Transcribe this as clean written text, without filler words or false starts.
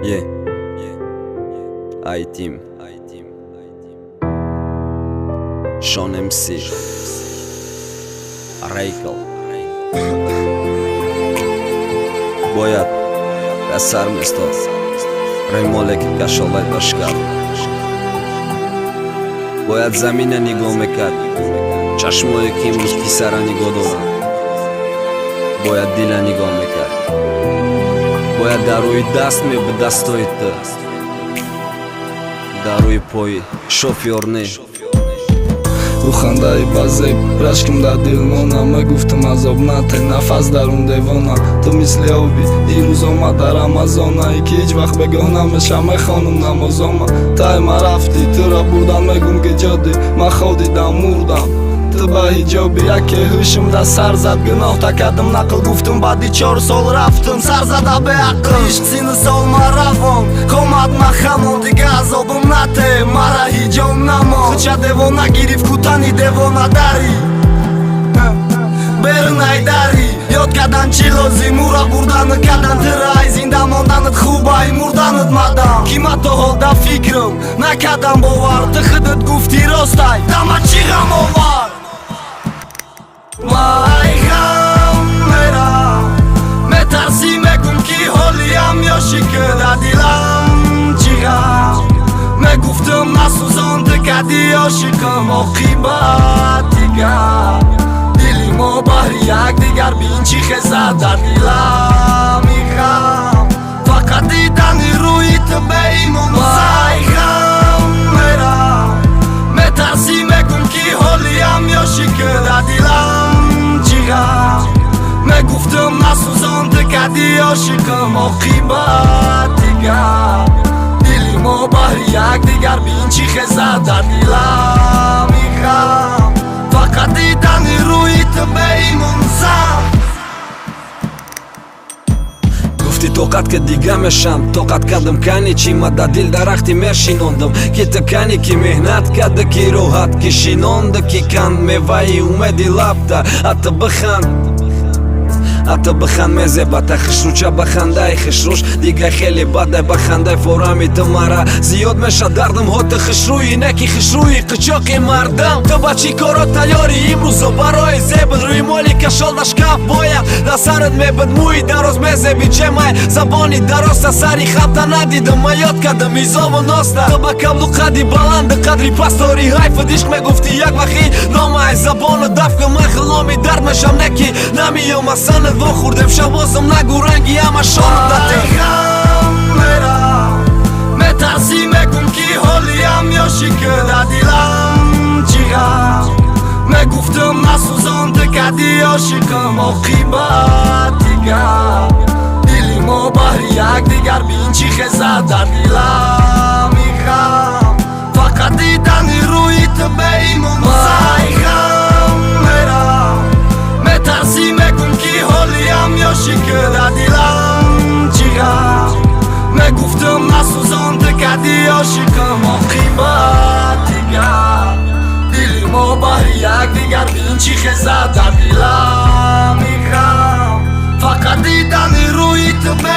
Yeah, I-Team Sean MC Raykel باید به سر میستاد ریماله که کشالای باشکر باید زمین نگاه میکرد چشمایی که امروز کیسه را نگاه دارن باید دل نگاه میکرد باید در روی دست می به دستای تو در روی پای شوفیور نه رو خندهی بازه رشکم در دل مانم گفتم عذاب نته نفس در اون دیوانم تو مثل آبی دیروز آمد در رمضانه که هیچ وقت بگاه نمیشم خانم نماز آمد تای ما رفتی تو را بردم میگم که جادی من خودیدم مردم تو با حجابی یکی هوشم در سر زد گناه تا کردم نقل گفتم بعدی 4 سال رفتم سر زده به عقل عشق سین سال ما روان کامد ما خمون دیگه عذابم نته مرا حجاب نما خچه دیوانه گریف کتانی دیوانه داری برنای داری یاد کردن چی لازم او را بردن کردن ترای زنده ماندنت خوبه مردنت مدام کیما تو حال در فکرم نکردم باور تو خودت گفتی راستای دما چی غم آور مای غم میرم میترسی میگم که حالیم یا شکر دیلم چی غم میگفتم نسوزانده کردی عاشقم عاقبت دیگر دلی ما بحر یک دیگر بین چی خزد در دیلم میخوام فقط دیدنی روی تو به ایمون مای غم میرم میترسی میگم که حالیم یا شکر دیلم چی غم میگفتم نسوزانده کردی عاشقم عاقبت دیگر دلی ما بحر یک دیگر بین چی خزد در دیلم میخوام فقط دیدنی روی تو به ایمون گفتی طاقت که دیگه میشم طاقت کردم کنی چی ما در دل درختی میشیناندم که تو کنی که مهنت کرده که راحت که شینانده که کند میوهی اومدی لبتا حتی بخند میزه تا خشرو چه بخنده خشروش دیگه خیلی بده بخنده فورمی تو مرا زیاد میشه دردم ها تو خشروی نکی خشروی قچاقی مردم تو با چی کارا تیاری امروز برای زیبل روی مالی کشال نشکف باید در سرت میبد موی دراز میزه بیچه مای زبانی دراز سری خبتا ندیدم ما یاد کردم میزام و ناسته تو با کبلو قدی بلند قدری پستاری حیف دیشق میگفتی یک وقی نامه زبان و دفق من خلامی درد میشم نکی نمیم اصلا و خوردم شبازم نگو رنگی همه شانم دته غم میرم میترسی میگم که حالیم یا شکر دیلم چی غم میگفتم نسوزانده کردی عاشقم عاقبت دیگر دلی ما بحر یک دیگر بین چی خزد در دیلم میخوام فقط دیدنی روی تو به ایمون مای غم میرم میترسی میگم که حالیم یا شکر دیلم چی غم میگفتم نسوزانده کردی عاشقم عاقبت دیگر دلی ما بحر یک دیگر بین چی خزد در دیلم میخوام فقط دیدنی روی تو به